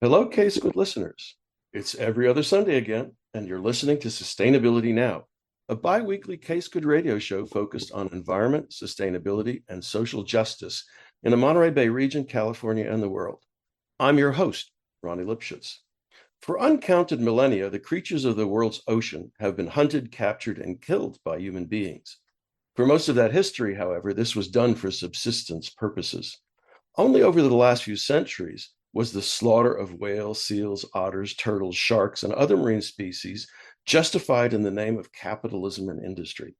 Hello, K-Squid listeners. It's every other Sunday again, and you're listening to Sustainability Now, a bi-weekly K-Squid radio show focused on environment, sustainability, and social justice in the Monterey Bay region, California, and the world. I'm your host, Ronnie Lipschutz. For uncounted millennia, the creatures of the world's ocean have been hunted, captured, and killed by human beings. For most of that history, however, this was done for subsistence purposes. Only over the last few centuries was the slaughter of whales, seals, otters, turtles, sharks, and other marine species justified in the name of capitalism and industry.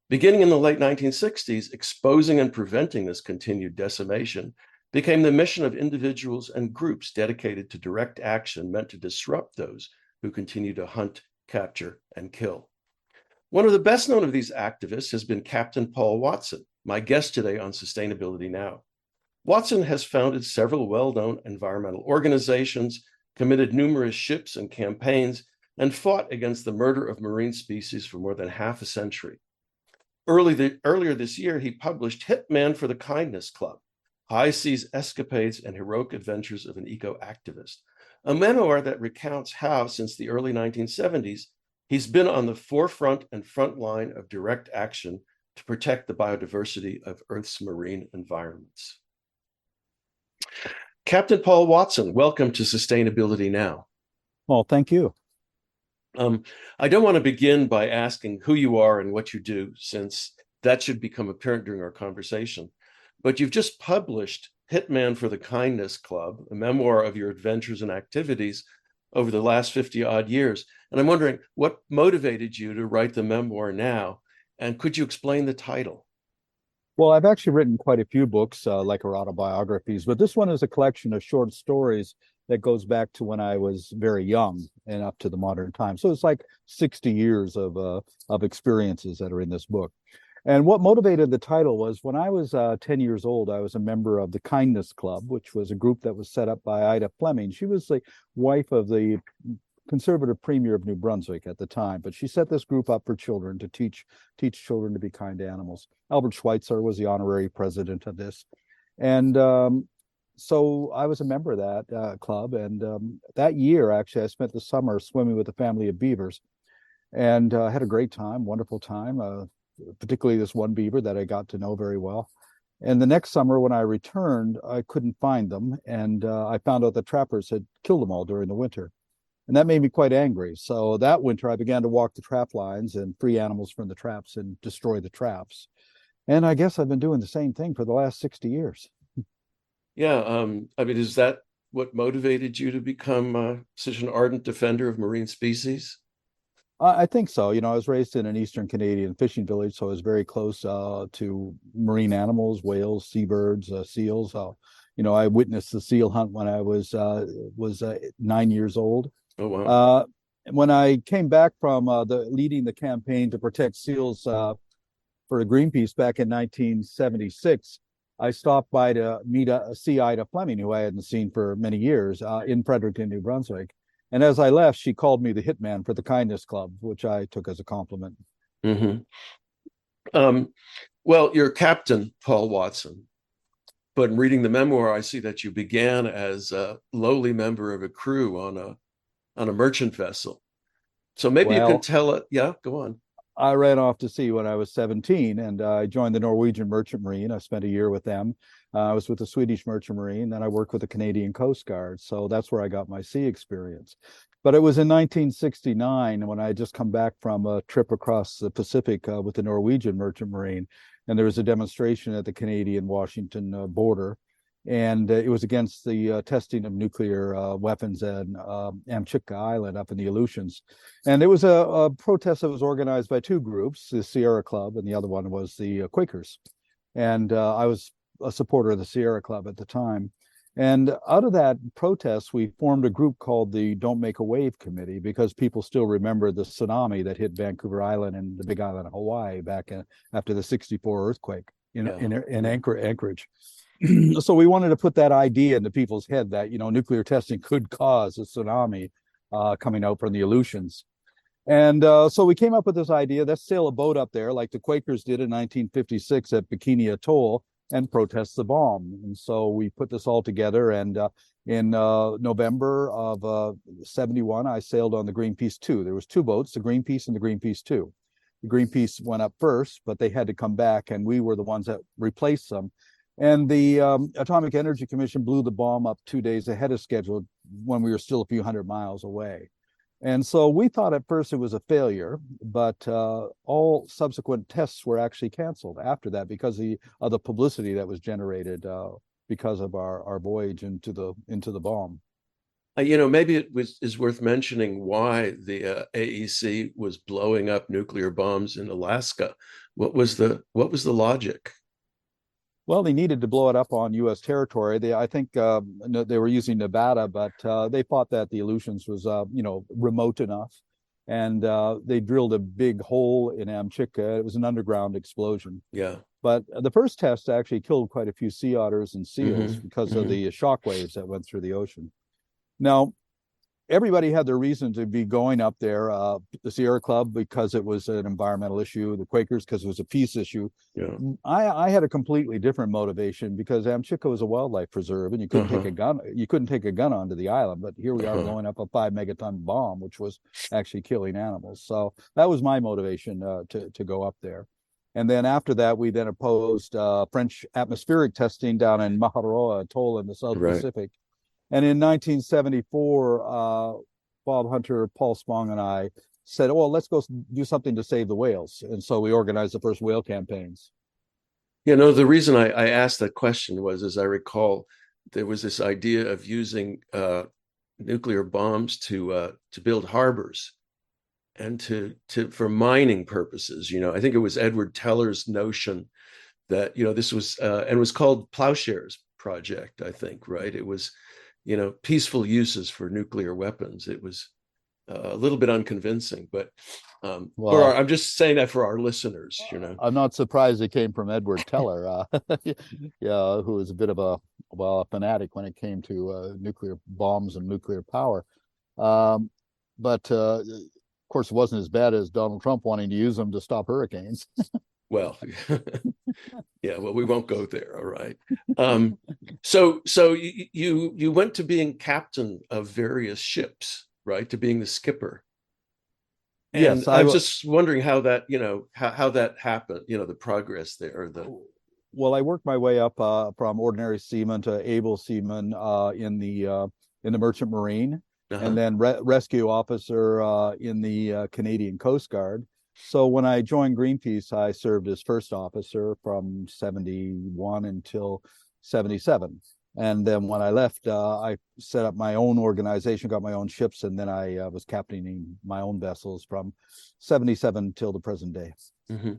Beginning in the late 1960s, exposing and preventing this continued decimation became the mission of individuals and groups dedicated to direct action meant to disrupt those who continue to hunt, capture, and kill. One of the best known of these activists has been Captain Paul Watson, my guest today on Sustainability Now. Watson has founded several well-known environmental organizations, committed numerous ships and campaigns, and fought against the murder of marine species for more than half a century. Earlier this year, he published Hitman for the Kindness Club, High Seas Escapades and Heroic Adventures of an Eco-Activist, a memoir that recounts how, since the early 1970s, he's been on the forefront and front line of direct action to protect the biodiversity of Earth's marine environments. Captain Paul Watson, welcome to Sustainability Now. Well, thank you. I don't want to begin by asking who you are and what you do, since that should become apparent during our conversation. But you've just published Hitman for the Kindness Club, a memoir of your adventures and activities over the last 50-odd years. And I'm wondering what motivated you to write the memoir now, and could you explain the title? Well, I've actually written quite a few books, like our autobiographies, but this one is a collection of short stories that goes back to when I was very young and up to the modern time. So it's like 60 years of experiences that are in this book. And what motivated the title was when I was 10 years old, I was a member of the Kindness Club, which was a group that was set up by Ida Fleming. She was the wife of the conservative premier of New Brunswick at the time, but she set this group up for children to teach children to be kind to animals. Albert Schweitzer was the honorary president of this. And so I was a member of that club. And that year, actually, I spent the summer swimming with a family of beavers and had a great time, wonderful time, particularly this one beaver that I got to know very well. And the next summer when I returned, I couldn't find them. And I found out the trappers had killed them all during the winter. And that made me quite angry. So that winter, I began to walk the trap lines and free animals from the traps and destroy the traps. And I guess I've been doing the same thing for the last 60 years. Yeah, I mean, is that what motivated you to become such an ardent defender of marine species? I think so. You know, I was raised in an Eastern Canadian fishing village, so I was very close to marine animals, whales, seabirds, seals. I witnessed the seal hunt when I was 9 years old. Oh, wow. When I came back from leading the campaign to protect seals for Greenpeace back in 1976, I stopped by to see Ida Fleming, who I hadn't seen for many years, in Fredericton, New Brunswick. And as I left, she called me the Hitman for the Kindness Club, which I took as a compliment. Mm-hmm. Well, you're Captain Paul Watson, but in reading the memoir, I see that you began as a lowly member of a crew on a merchant vessel. So maybe you can tell it. Yeah, go on. I ran off to sea when I was 17, and I joined the Norwegian Merchant Marine. I spent a year with them. I was with the Swedish Merchant Marine, then I worked with the Canadian Coast Guard. So that's where I got my sea experience. But it was in 1969 when I had just come back from a trip across the Pacific with the Norwegian Merchant Marine, and there was a demonstration at the Canadian-Washington border. And it was against the testing of nuclear weapons at Amchitka Island up in the Aleutians. And it was a protest that was organized by two groups, the Sierra Club, and the other one was the Quakers. And I was a supporter of the Sierra Club at the time. And out of that protest, we formed a group called the Don't Make a Wave Committee, because people still remember the tsunami that hit Vancouver Island and the Big Island of Hawaii back after the '64 earthquake in Anchorage. So we wanted to put that idea into people's head that, nuclear testing could cause a tsunami coming out from the Aleutians. And so we came up with this idea, let's sail a boat up there like the Quakers did in 1956 at Bikini Atoll, and protest the bomb. And so we put this all together. And in November of 71, I sailed on the Greenpeace 2. There was two boats, the Greenpeace and the Greenpeace 2. The Greenpeace went up first, but they had to come back, and we were the ones that replaced them. And the Atomic Energy Commission blew the bomb up 2 days ahead of schedule when we were still a few hundred miles away. And so we thought at first it was a failure, but all subsequent tests were actually canceled after that because of the publicity that was generated because of our voyage into the bomb. Maybe is worth mentioning why the AEC was blowing up nuclear bombs in Alaska. What was the logic? Well, they needed to blow it up on U.S. territory. I think they were using Nevada, but they thought that the Aleutians was, remote enough, and they drilled a big hole in Amchitka. It was an underground explosion. Yeah. But the first test actually killed quite a few sea otters and seals because of the shock waves that went through the ocean. Now, everybody had their reason to be going up there. The Sierra Club because it was an environmental issue, the Quakers because it was a peace issue. Yeah. I had a completely different motivation because Amchitka was a wildlife preserve, and you couldn't take a gun. You couldn't take a gun onto the island, but here we are blowing up a 5 megaton bomb, which was actually killing animals. So that was my motivation to go up there. And then after that, we then opposed French atmospheric testing down in Maharoa Atoll in the South Pacific. And in 1974, Bob Hunter, Paul Spong, and I said, well, let's go do something to save the whales. And so we organized the first whale campaigns. The reason I asked that question was, as I recall, there was this idea of using nuclear bombs to build harbors and for mining purposes. I think it was Edward Teller's notion that, this was, and it was called Plowshares Project, I think, right? It was, peaceful uses for nuclear weapons. It was a little bit unconvincing, but I'm just saying that for our listeners. I'm not surprised it came from Edward Teller, who was a bit of a fanatic when it came to nuclear bombs and nuclear power. But of course, it wasn't as bad as Donald Trump wanting to use them to stop hurricanes. Well, we won't go there. All right. So you went to being captain of various ships, right? To being the skipper. And yes, I was just wondering how that, how that happened, the progress there. Well, I worked my way up from ordinary seaman to able seaman in the Merchant Marine, and then rescue officer in the Canadian Coast Guard. So when I joined Greenpeace, I served as first officer from 71 until 77. And then when I left, I set up my own organization, got my own ships, and then I was captaining my own vessels from 77 till the present day. Mm-hmm.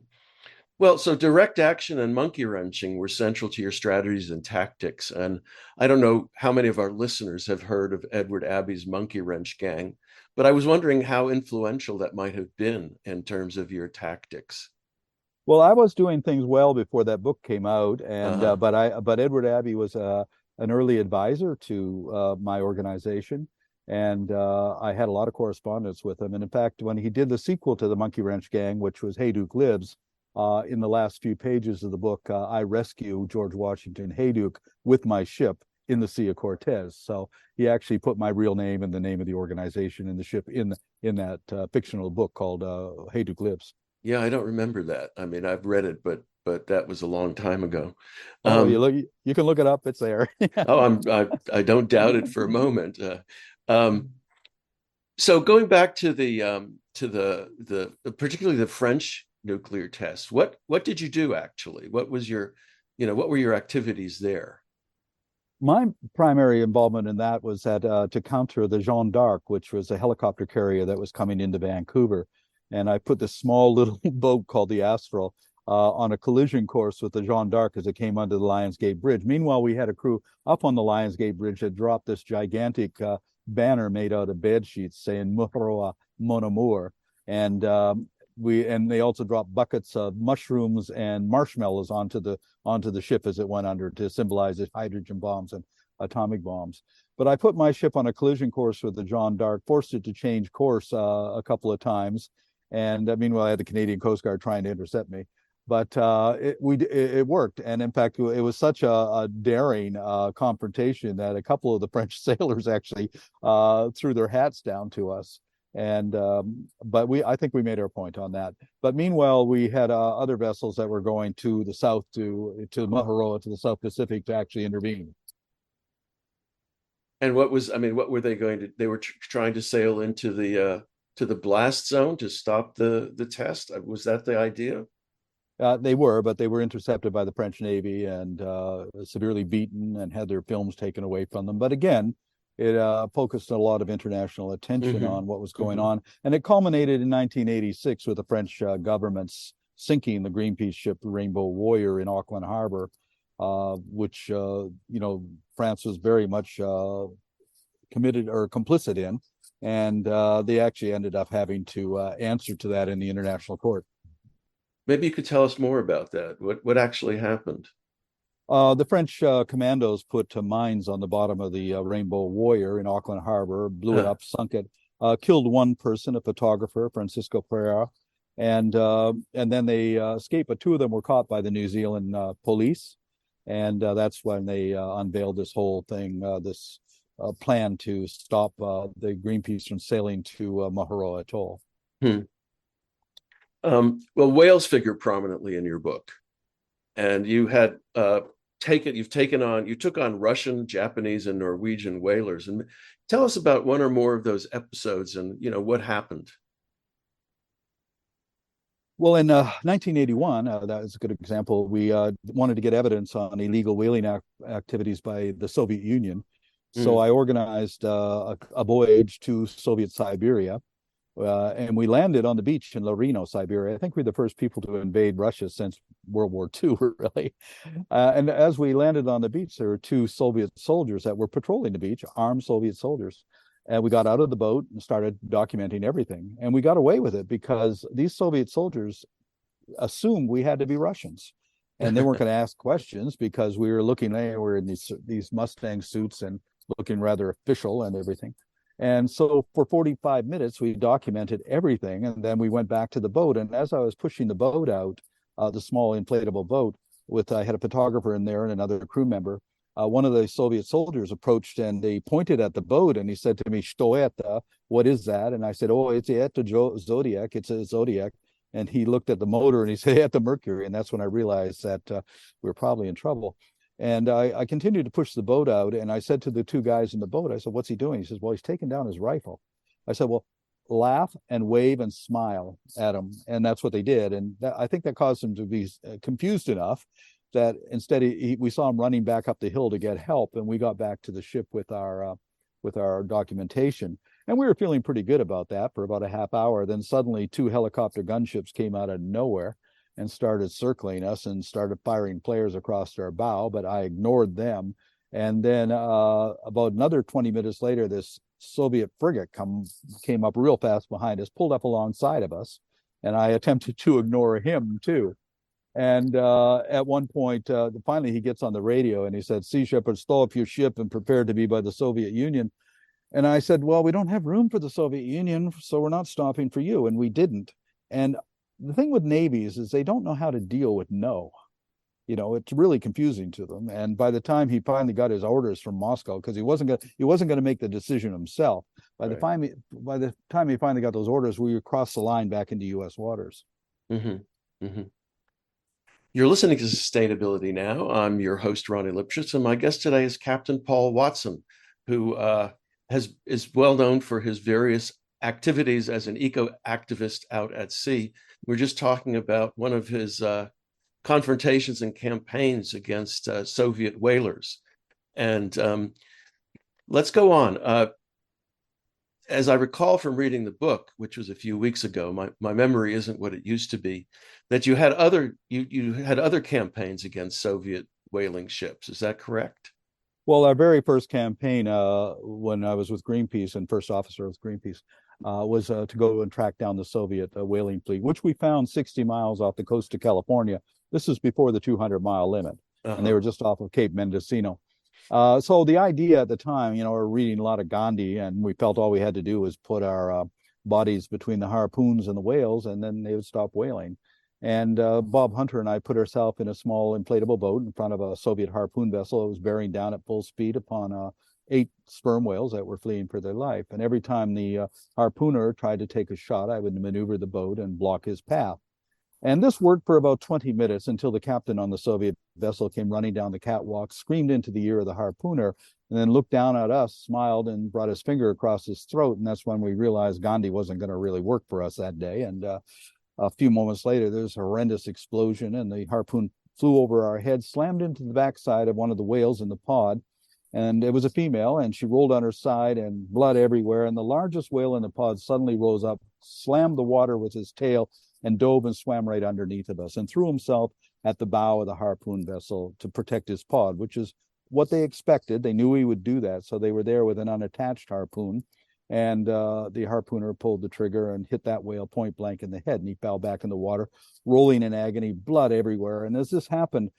Well, so direct action and monkey wrenching were central to your strategies and tactics. And I don't know how many of our listeners have heard of Edward Abbey's monkey wrench gang, but I was wondering how influential that might have been in terms of your tactics. Well, I was doing things well before that book came out, and but Edward Abbey was an early advisor to my organization, and I had a lot of correspondence with him. And in fact, when he did the sequel to the Monkey Wrench Gang, which was Hayduke Lives, in the last few pages of the book, I rescue George Washington Hayduke with my ship in the Sea of Cortez. So he actually put my real name and the name of the organization in the ship in that fictional book called Hayduke Lives. Yeah, I don't remember that. I mean, I've read it, but that was a long time ago. You can look it up; it's there. I don't doubt it for a moment. So going back to the particularly the French nuclear tests, what did you do actually? What was your, what were your activities there? My primary involvement in that was to counter the Jeanne d'Arc, which was a helicopter carrier that was coming into Vancouver. And I put this small little boat called the Astral on a collision course with the Jeanne d'Arc as it came under the Lionsgate Bridge. Meanwhile, we had a crew up on the Lionsgate Bridge that dropped this gigantic banner made out of bed sheets saying "Muhroa Mon Amour," and they also dropped buckets of mushrooms and marshmallows onto the ship as it went under to symbolize its hydrogen bombs and atomic bombs. But I put my ship on a collision course with the Jeanne d'Arc, forced it to change course a couple of times, and meanwhile I had the Canadian Coast Guard trying to intercept me. but it worked. And in fact, it was such a daring confrontation that a couple of the French sailors actually threw their hats down to us. And but I think we made our point on that. But meanwhile, we had other vessels that were going to the south, to Maharoa, to the South Pacific, to actually intervene. And what were they going to? They were trying to sail into the blast zone to stop the test. Was that the idea? They were, but they were intercepted by the French Navy and severely beaten and had their films taken away from them. But again, it focused a lot of international attention on what was going on. And it culminated in 1986 with the French government's sinking the Greenpeace ship Rainbow Warrior in Auckland Harbor, which, France was very much committed or complicit in. And they actually ended up having to answer to that in the international court. Maybe you could tell us more about that. What actually happened? The French commandos put mines on the bottom of the Rainbow Warrior in Auckland Harbor, blew it up, sunk it, killed one person, a photographer, Francisco Pereira, and then they escaped. But two of them were caught by the New Zealand police, and that's when they unveiled this whole thing, this plan to stop the Greenpeace from sailing to Maharoa Atoll. Well, whales figure prominently in your book, and you took on Russian, Japanese, and Norwegian whalers. And tell us about one or more of those episodes, and what happened. Well, in 1981, that is a good example. We wanted to get evidence on illegal whaling activities by the Soviet Union. So I organized a voyage to Soviet Siberia. And we landed on the beach in Larino, Siberia. I think we're the first people to invade Russia since World War II, really. And as we landed on the beach, there were two Soviet soldiers that were patrolling the beach, armed Soviet soldiers. And we got out of the boat and started documenting everything. And we got away with it because these Soviet soldiers assumed we had to be Russians. And they weren't going to ask questions because we were we're in these Mustang suits and looking rather official and everything. And so for 45 minutes, we documented everything. And then we went back to the boat. And as I was pushing the boat out, the small inflatable boat, I had a photographer in there and another crew member, one of the Soviet soldiers approached and they pointed at the boat and he said to me, "Что это? What is that?" And I said, "Oh, it's Zodiac. It's a Zodiac." And he looked at the motor and he said, "At the Mercury." And that's when I realized that we were probably in trouble. And I continued to push the boat out. And I said to the two guys in the boat, I said, "What's he doing?" He says, "Well, he's taking down his rifle." I said, "Well, laugh and wave and smile at him." And that's what they did. And I think that caused him to be confused enough that instead we saw him running back up the hill to get help. And we got back to the ship with our documentation. And we were feeling pretty good about that for about a half hour. Then suddenly two helicopter gunships came out of nowhere and started circling us and started firing flares across our bow, but I ignored them. And then about another 20 minutes later, this Soviet frigate came up real fast behind us, pulled up alongside of us, and I attempted to ignore him too. And at one point, finally he gets on the radio and he said, "Sea Shepherd, stow up your ship and prepare to be by the Soviet Union." And I said, "Well, we don't have room for the Soviet Union, so we're not stopping for you." And we didn't. And the thing with navies is they don't know how to deal with no. It's really confusing to them. And by the time he finally got his orders from Moscow, because he wasn't going to make the decision himself. By the time he finally got those orders, we crossed the line back into U.S. waters. Mm-hmm. Mm-hmm. You're listening to Sustainability Now. I'm your host, Ronnie Lipschitz, and my guest today is Captain Paul Watson, who is well known for his various activities as an eco-activist out at sea. We're just talking about one of his confrontations and campaigns against Soviet whalers. And let's go on. As I recall from reading the book, which was a few weeks ago, my memory isn't what it used to be, that you had other campaigns against Soviet whaling ships. Is that correct? Well, our very first campaign when I was with Greenpeace and first officer with Greenpeace was to go and track down the Soviet whaling fleet, which we found 60 miles off the coast of California. This was before the 200-mile limit, and they were just off of Cape Mendocino. So the idea at the time, we're reading a lot of Gandhi, and we felt all we had to do was put our bodies between the harpoons and the whales, and then they would stop whaling. And Bob Hunter and I put ourselves in a small inflatable boat in front of a Soviet harpoon vessel. It was bearing down at full speed upon 8 sperm whales that were fleeing for their life. And every time the harpooner tried to take a shot, I would maneuver the boat and block his path. And this worked for about 20 minutes until the captain on the Soviet vessel came running down the catwalk, screamed into the ear of the harpooner, and then looked down at us, smiled, and brought his finger across his throat. And that's when we realized Gandhi wasn't going to really work for us that day. And a few moments later, there was a horrendous explosion, and the harpoon flew over our head, slammed into the backside of one of the whales in the pod. And it was a female, and she rolled on her side, and blood everywhere. And the largest whale in the pod suddenly rose up, slammed the water with his tail, and dove and swam right underneath of us and threw himself at the bow of the harpoon vessel to protect his pod, which is what they expected. They knew he would do that, so they were there with an unattached harpoon. And the harpooner pulled the trigger and hit that whale point blank in the head, and he fell back in the water, rolling in agony, blood everywhere. And as this happened,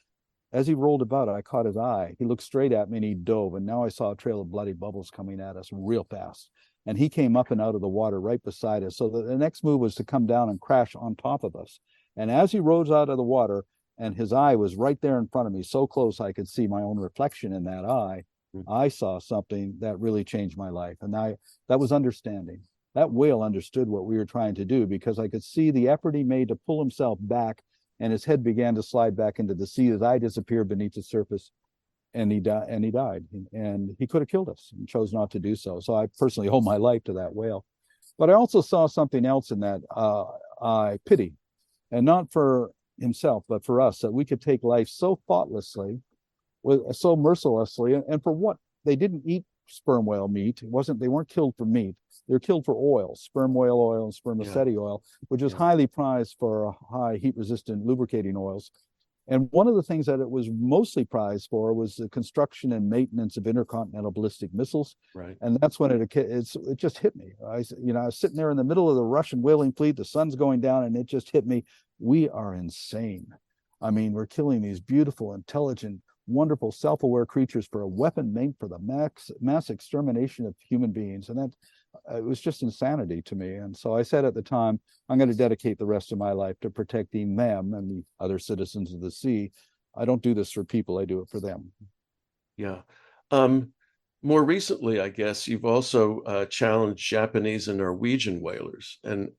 as he rolled about, I caught his eye. He looked straight at me and he dove, and now I saw a trail of bloody bubbles coming at us real fast. And he came up and out of the water right beside us. So the next move was to come down and crash on top of us. And as he rose out of the water, and his eye was right there in front of me, so close I could see my own reflection in that eye, I saw something that really changed my life. And that was understanding. That whale understood what we were trying to do, because I could see the effort he made to pull himself back, and his head began to slide back into the sea. His eye disappeared beneath the surface, and he died. And he could have killed us and chose not to do so. So I personally owe my life to that whale. But I also saw something else in that pity, and not for himself, but for us, that we could take life so thoughtlessly, so mercilessly, and for what? They didn't eat sperm whale meat. They weren't killed for meat. They're killed for oil, sperm whale oil and spermaceti oil, which is highly prized for high heat resistant lubricating oils. And one of the things that it was mostly prized for was the construction and maintenance of intercontinental ballistic missiles. Right. And that's when it just hit me. I was sitting there in the middle of the Russian whaling fleet, the sun's going down, and it just hit me. We are insane. I mean, we're killing these beautiful, intelligent, wonderful, self-aware creatures for a weapon made for the mass extermination of human beings. And that it was just insanity to me. And so I said at the time, I'm going to dedicate the rest of my life to protecting them and the other citizens of the sea. I don't do this for people, I do it for them. Yeah. More recently, I guess you've also challenged Japanese and Norwegian whalers. And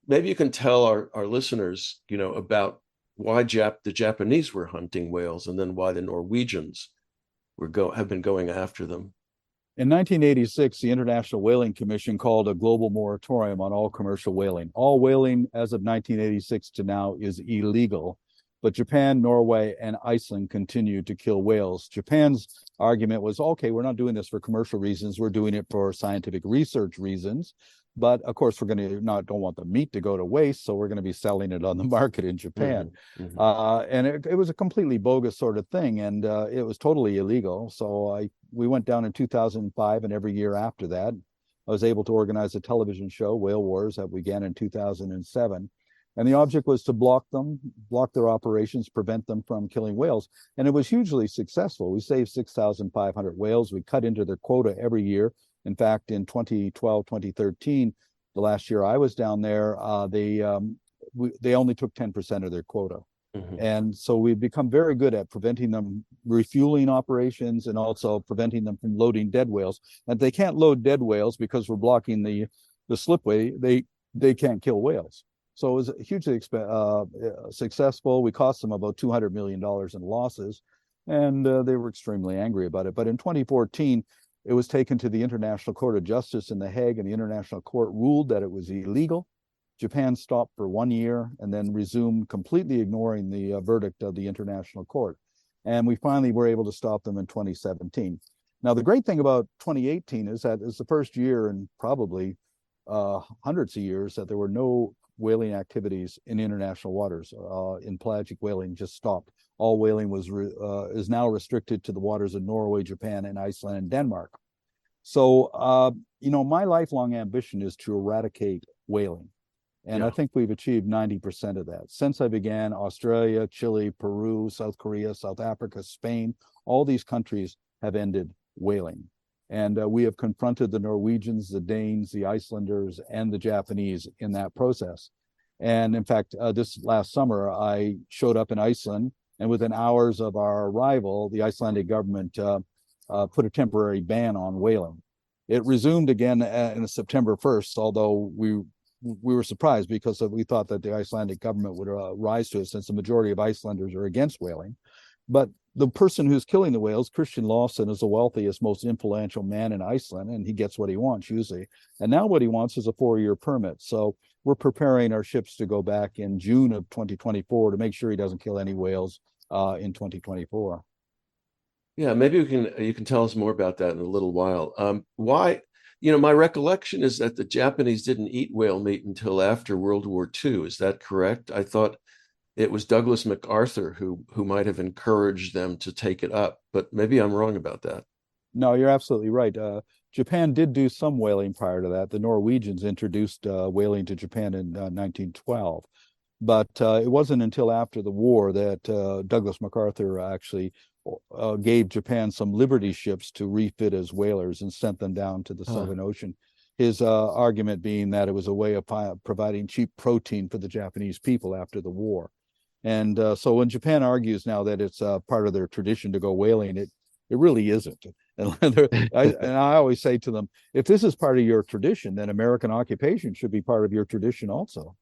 maybe you can tell our listeners, about why the Japanese were hunting whales, and then why the Norwegians have been going after them. In 1986, the International Whaling Commission called a global moratorium on all commercial whaling. All whaling as of 1986 to now is illegal, but Japan, Norway, and Iceland continue to kill whales. Japan's argument was, okay, we're not doing this for commercial reasons, we're doing it for scientific research reasons. But of course, we're going to don't want the meat to go to waste, so we're going to be selling it on the market in Japan. And it was a completely bogus sort of thing, and it was totally illegal. So we went down in 2005, and every year after that, I was able to organize a television show, Whale Wars, that began in 2007. And the object was to block their operations, prevent them from killing whales. And it was hugely successful. We saved 6,500 whales. We cut into their quota every year. In fact, in 2012, 2013, the last year I was down there, they only took 10% of their quota. And so we've become very good at preventing them refueling operations, and also preventing them from loading dead whales. And they can't load dead whales because we're blocking the slipway. They can't kill whales. So it was hugely successful. We cost them about $200 million in losses, and they were extremely angry about it. But in 2014, it was taken to the International Court of Justice in The Hague, and the International Court ruled that it was illegal. Japan stopped for 1 year and then resumed, completely ignoring the verdict of the International Court. And we finally were able to stop them in 2017. Now, the great thing about 2018 is that it's the first year in probably hundreds of years that there were no whaling activities in international waters. In pelagic whaling just stopped. All whaling is now restricted to the waters of Norway, Japan, and Iceland, and Denmark. So, my lifelong ambition is to eradicate whaling. And I think we've achieved 90% of that. Since I began, Australia, Chile, Peru, South Korea, South Africa, Spain, all these countries have ended whaling. And we have confronted the Norwegians, the Danes, the Icelanders, and the Japanese in that process. And in fact, this last summer, I showed up in Iceland, and within hours of our arrival, the Icelandic government put a temporary ban on whaling. It resumed again in September 1st, although we were surprised because we thought that the Icelandic government would rise to it, since the majority of Icelanders are against whaling. But the person who's killing the whales, Christian Lawson, is the wealthiest, most influential man in Iceland, and he gets what he wants usually. And now what he wants is a 4-year permit. So we're preparing our ships to go back in June of 2024 to make sure he doesn't kill any whales in 2024. Yeah, maybe you can tell us more about that in a little while. Why, my recollection is that the Japanese didn't eat whale meat until after World War II. Is that correct? I thought it was Douglas MacArthur who might have encouraged them to take it up, but maybe I'm wrong about that. No, you're absolutely right. Japan did do some whaling prior to that. The Norwegians introduced whaling to Japan in 1912. But it wasn't until after the war that Douglas MacArthur actually gave Japan some Liberty ships to refit as whalers and sent them down to the Southern Ocean. His argument being that it was a way of providing cheap protein for the Japanese people after the war. And so when Japan argues now that it's part of their tradition to go whaling, it really isn't. And I always say to them, if this is part of your tradition, then American occupation should be part of your tradition also.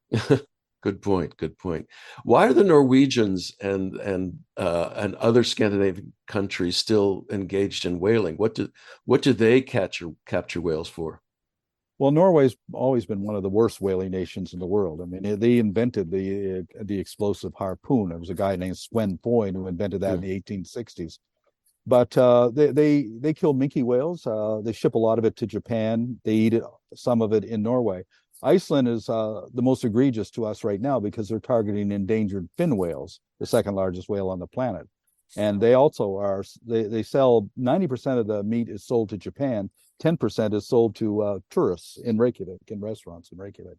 Good point. Good point. Why are the Norwegians and other Scandinavian countries still engaged in whaling? What do they capture whales for? Well, Norway's always been one of the worst whaling nations in the world. I mean, they invented the explosive harpoon. It was a guy named Sven Foyn who invented that in the 1860s. But they kill minke whales. They ship a lot of it to Japan. They eat some of it in Norway. Iceland is the most egregious to us right now because they're targeting endangered fin whales, the second largest whale on the planet. And they also they sell 90% of the meat is sold to Japan. 10% is sold to tourists in Reykjavik, in restaurants in Reykjavik.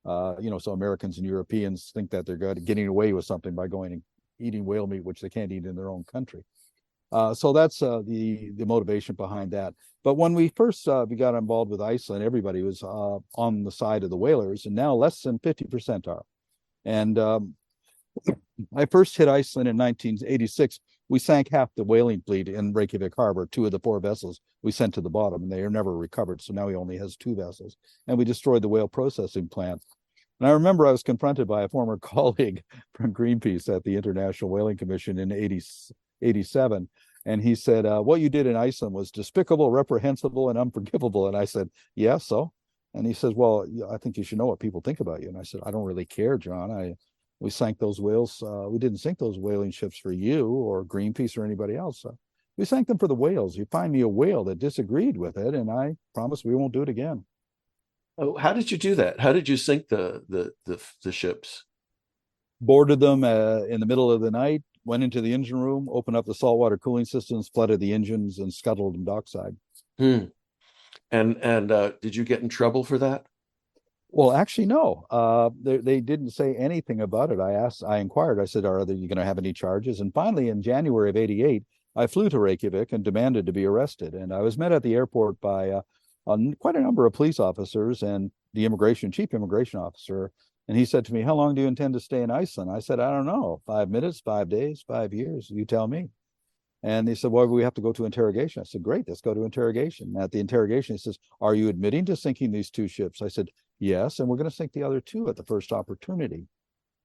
So Americans and Europeans think that they're getting away with something by going and eating whale meat, which they can't eat in their own country. So that's the motivation behind that. But when we first got involved with Iceland, everybody was on the side of the whalers, and now less than 50% are. And I first hit Iceland in 1986. We sank half the whaling fleet in Reykjavik Harbor. 2 of the 4 vessels we sent to the bottom, and they are never recovered. So now he only has 2 vessels. And we destroyed the whale processing plant. And I remember I was confronted by a former colleague from Greenpeace at the International Whaling Commission in 87. And he said, what you did in Iceland was despicable, reprehensible, and unforgivable. And I said, yeah, so? And he says, well, I think you should know what people think about you. And I said, I don't really care, John. We sank those whales. We didn't sink those whaling ships for you or Greenpeace or anybody else. We sank them for the whales. You find me a whale that disagreed with it, and I promise we won't do it again. Oh, how did you do that? How did you sink the ships? Boarded them in the middle of the night, went into the engine room, opened up the saltwater cooling systems, flooded the engines, and scuttled them dockside. And did you get in trouble for that? Well, actually, no. They didn't say anything about it. I inquired. I said, "Are you going to have any charges?" And finally, in January of '88, I flew to Reykjavik and demanded to be arrested. And I was met at the airport by quite a number of police officers and the chief immigration officer. And he said to me, "How long do you intend to stay in Iceland?" I said, "I don't know. 5 minutes, 5 days, 5 years. You tell me." And they said, "Well, we have to go to interrogation." I said, "Great, let's go to interrogation." And at the interrogation, he says, "Are you admitting to sinking these 2 ships?" I said, "Yes, and we're going to sink the other 2 at the first opportunity."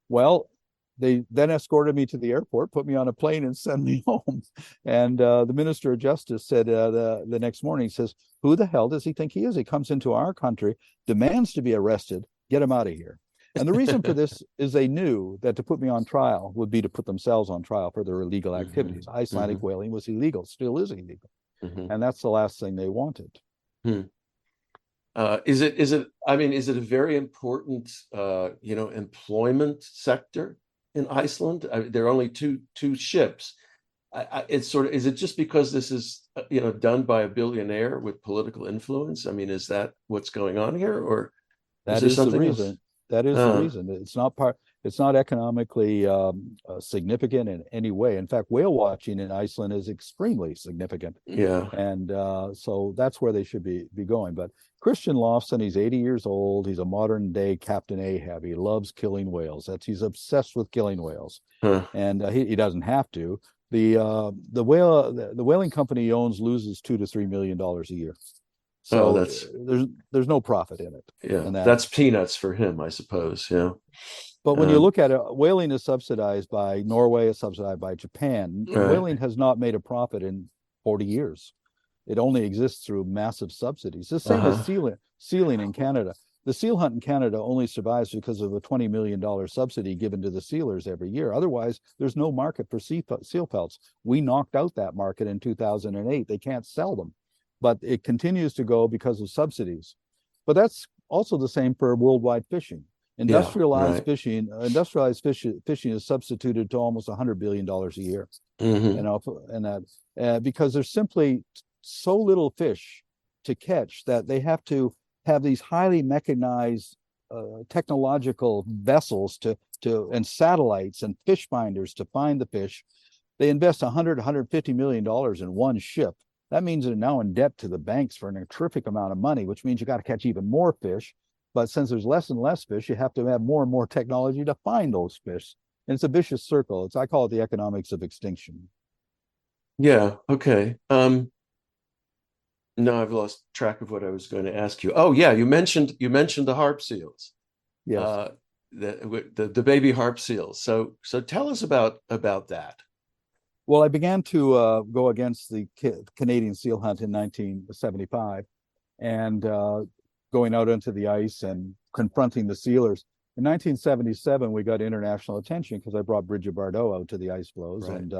Well, they then escorted me to the airport, put me on a plane, and sent me home. And the Minister of Justice said the next morning, he says, "Who the hell does he think he is? He comes into our country, demands to be arrested. Get him out of here." And the reason for this is they knew that to put me on trial would be to put themselves on trial for their illegal activities. Icelandic whaling was illegal, still is illegal. And that's the last thing they wanted. Is it a very important employment sector in Iceland? There are only two ships. Is it just because this is done by a billionaire with political influence? I mean, is that what's going on here, or is That there is the something else? reason. That is the reason. It's not part. It's not economically significant in any way. In fact, whale watching in Iceland is extremely significant. Yeah. And so that's where they should be going. But Christian Lofson, he's 80 years old. He's a modern day Captain Ahab. He loves killing whales. He's obsessed with killing whales, Huh. and he doesn't have to. The whaling company he owns loses $2 to $3 million a year. Oh, So there's no profit in it. yeah, And that, that's peanuts for him, I suppose. Yeah. but when you Um, look at it, whaling is subsidized by Norway, is subsidized by Japan. right. Whaling has not made a profit in 40 years. It only exists through massive subsidies. The same as Uh-huh. sealing in Canada. The seal hunt in Canada only survives because of a $20 million subsidy given to the sealers every year. Otherwise, there's no market for seal pelts. We knocked out that market in 2008. They can't sell them, but it continues to go because of subsidies. But that's also the same for worldwide fishing. Yeah. Industrialized Right. fishing, fishing is substituted to almost $100 billion a year. Hmm. You know, and that because there's simply so little fish to catch that they have to have these highly mechanized technological vessels and satellites and fish finders to find the fish. They invest 150 million dollars in one ship. That means they're now in debt to the banks for a terrific amount of money, which means you got to catch even more fish. But since there's less and less fish, you have to have more and more technology to find those fish. And it's a vicious circle. I call it the economics of extinction. Yeah. Okay. No, I've lost track of what I was going to ask you. Oh, yeah, you mentioned the harp seals, Yes. uh, the baby harp seals. So tell us about that. Well, I began to go against the Canadian seal hunt in 1975 and going out into the ice and confronting the sealers. In 1977, we got international attention because I brought Bridget Bardot out to the ice floes, Right. and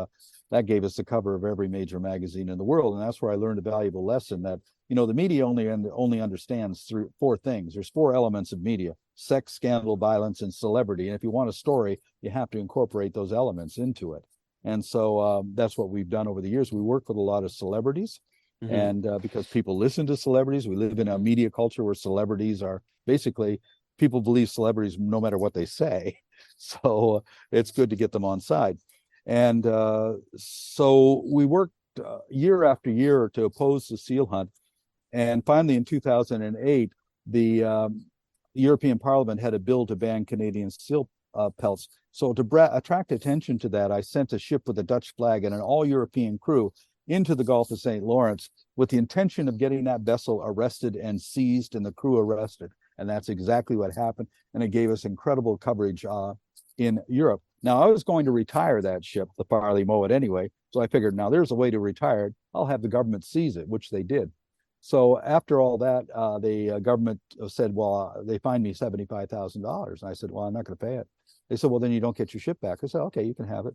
that gave us the cover of every major magazine in the world. And that's where I learned a valuable lesson that, the media only understands four things. There's four elements of media: sex, scandal, violence, and celebrity. And if you want a story, you have to incorporate those elements into it. And so that's what we've done over the years. We work with a lot of celebrities, Hmm. and because people listen to celebrities, we live in a media culture where celebrities are basically, people believe celebrities no matter what they say. So it's good to get them on side. And so we worked year after year to oppose the seal hunt. And finally, in 2008, the European Parliament had a bill to ban Canadian seal pelts. So to attract attention to that, I sent a ship with a Dutch flag and an all-European crew into the Gulf of St. Lawrence with the intention of getting that vessel arrested and seized and the crew arrested. And that's exactly what happened. And it gave us incredible coverage in Europe. Now, I was going to retire that ship, the Farley Mowat, anyway. So I figured, now there's a way to retire it. I'll have the government seize it, which they did. So after all that, the government said, well, they fined me $75,000. And I said, well, I'm not going to pay it. They said, well, then you don't get your ship back. I said, okay, you can have it.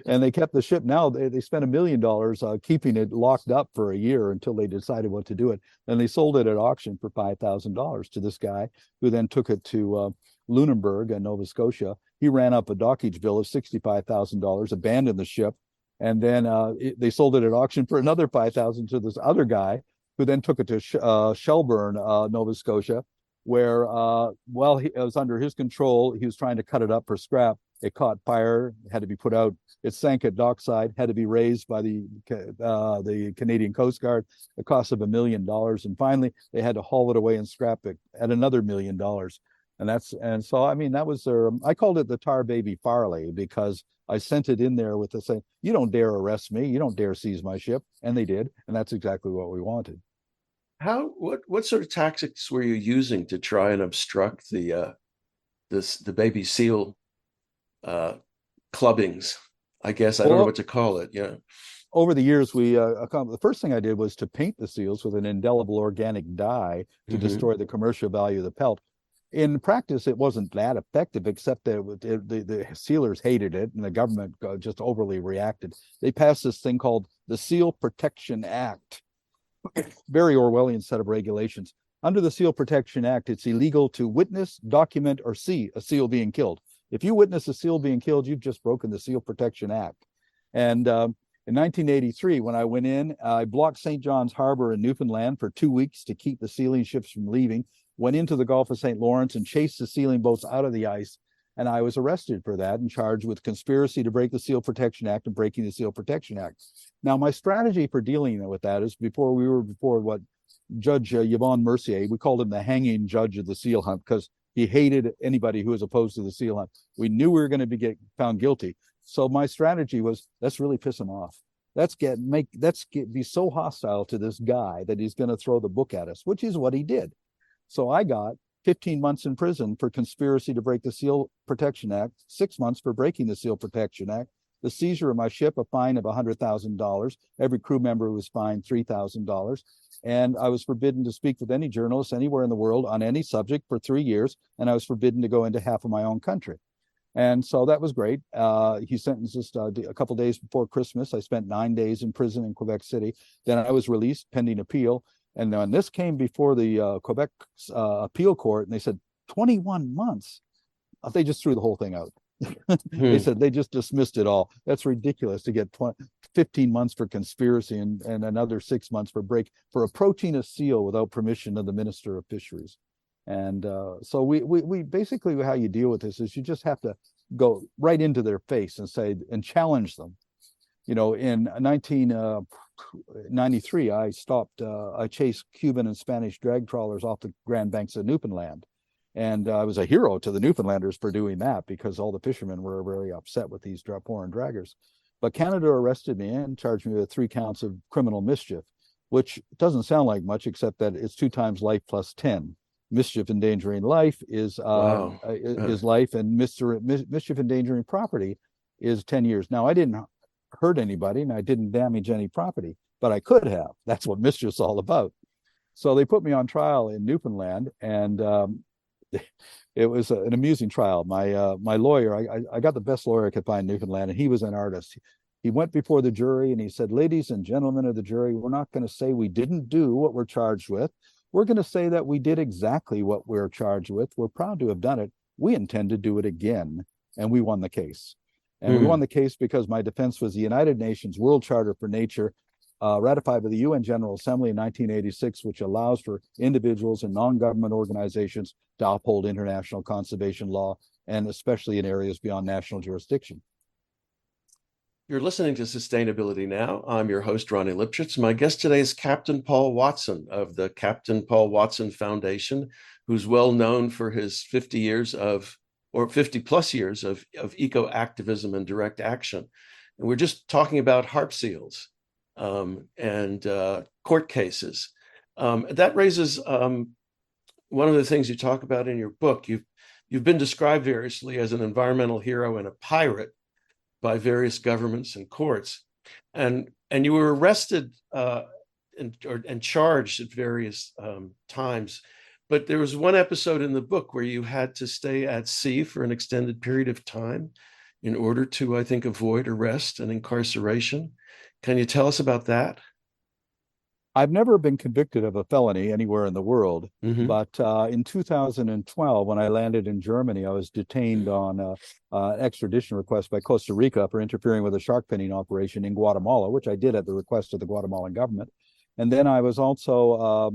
And they kept the ship. Now they spent $1 million keeping it locked up for a year until they decided what to do it. And they sold it at auction for $5,000 to this guy, who then took it to Lunenburg in Nova Scotia. He ran up a dockage bill of $65,000, abandoned the ship, and then they sold it at auction for another $5,000 to this other guy, who then took it to Shelburne, Nova Scotia, where it was under his control. He was trying to cut it up for scrap. It caught fire, had to be put out. It sank at dockside, had to be raised by the Canadian Coast Guard. The cost of $1 million, and finally they had to haul it away and scrap it at another $1 million. And so I mean, that was I called it the Tar Baby Farley, because I sent it in there with the saying, you don't dare arrest me, you don't dare seize my ship. And they did, and that's exactly what we wanted. What sort of tactics were you using to try and obstruct the baby seal clubbings? I guess I don't know Well, what to call it. Yeah. over the years, the first thing I did was to paint the seals with an indelible organic dye to Hmm. destroy the commercial value of the pelt. In practice, it wasn't that effective, except that the sealers hated it and the government just overly reacted. They passed this thing called the Seal Protection Act, very Orwellian set of regulations. Under the Seal Protection Act, it's illegal to witness, document, or see a seal being killed. If you witness a seal being killed, you've just broken the Seal Protection Act. And in 1983, when I went in, I blocked St. John's Harbor in Newfoundland for 2 weeks to keep the sealing ships from leaving, went into the Gulf of St. Lawrence and chased the sealing boats out of the ice. And I was arrested for that and charged with conspiracy to break the Seal Protection Act and breaking the Seal Protection Act. Now, my strategy for dealing with that is before what Judge Yvonne Mercier, we called him the hanging judge of the seal hunt because he hated anybody who was opposed to the seal hunt. We knew we were going to get found guilty. So my strategy was, let's really piss him off. Be so hostile to this guy that he's going to throw the book at us, which is what he did. So I got 15 months in prison for conspiracy to break the Seal Protection Act, 6 months for breaking the Seal Protection Act, the seizure of my ship, a fine of $100,000. Every crew member was fined $3,000. And I was forbidden to speak with any journalist anywhere in the world on any subject for 3 years. And I was forbidden to go into half of my own country. And so that was great. He sentenced us a couple of days before Christmas. I spent 9 days in prison in Quebec City. Then I was released pending appeal. And when this came before the Quebec appeal court, and they said 21 months, they just threw the whole thing out. They said they just dismissed it all. That's ridiculous to get 15 months for conspiracy and another 6 months for approaching a seal without permission of the Minister of Fisheries. And so we basically, how you deal with this is you just have to go right into their face and say and challenge them. You know, in 1993, I chased Cuban and Spanish drag trawlers off the Grand Banks of Newfoundland. And I was a hero to the Newfoundlanders for doing that because all the fishermen were very upset with these foreign draggers. But Canada arrested me and charged me with 3 counts of criminal mischief, which doesn't sound like much, except that it's 2 times life plus 10. Mischief endangering life is life, and mischief endangering property is 10 years. Now, I didn't hurt anybody and I didn't damage any property, but I could have. That's what mischief's all about. So they put me on trial in Newfoundland, and it was an amusing trial. My lawyer, I got the best lawyer I could find in Newfoundland, and he was an artist. He went before the jury and he said, "Ladies and gentlemen of the jury, we're not going to say we didn't do what we're charged with. We're going to say that we did exactly what we're charged with. We're proud to have done it. We intend to do it again." And we won the case. And we won the case because my defense was the United Nations World Charter for Nature, ratified by the UN General Assembly in 1986, which allows for individuals and non-government organizations to uphold international conservation law, and especially in areas beyond national jurisdiction. You're listening to Sustainability Now. I'm your host, Ronnie Lipschitz. My guest today is Captain Paul Watson of the Captain Paul Watson Foundation, who's well known for his 50 plus years of eco-activism and direct action. And we're just talking about harp seals and court cases. That raises one of the things you talk about in your book. You've been described variously as an environmental hero and a pirate by various governments and courts, and you were arrested and charged at various times. But there was one episode in the book where you had to stay at sea for an extended period of time in order to, I think, avoid arrest and incarceration. Can you tell us about that? I've never been convicted of a felony anywhere in the world, but in 2012, when I landed in Germany, I was detained on an extradition request by Costa Rica for interfering with a shark finning operation in Guatemala, which I did at the request of the Guatemalan government. And then I was also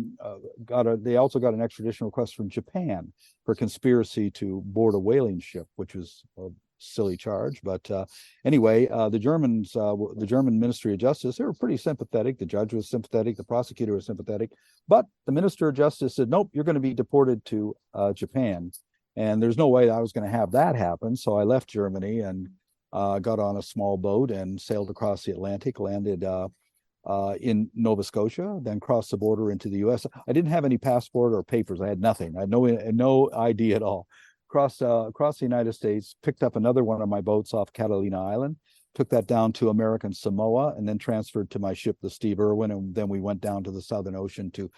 they also got an extradition request from Japan for conspiracy to board a whaling ship, which was a silly charge. But anyway, the German Ministry of Justice, they were pretty sympathetic. The judge was sympathetic. The prosecutor was sympathetic. But the Minister of Justice said, "Nope, you're going to be deported to Japan." And there's no way I was going to have that happen. So I left Germany and got on a small boat and sailed across the Atlantic, landed in Nova Scotia, then crossed the border into the U.S. I didn't have any passport or papers. I had nothing. I had no ID at all. Crossed the United States, picked up another one of my boats off Catalina Island, took that down to American Samoa, and then transferred to my ship, the Steve Irwin, and then we went down to the Southern Ocean to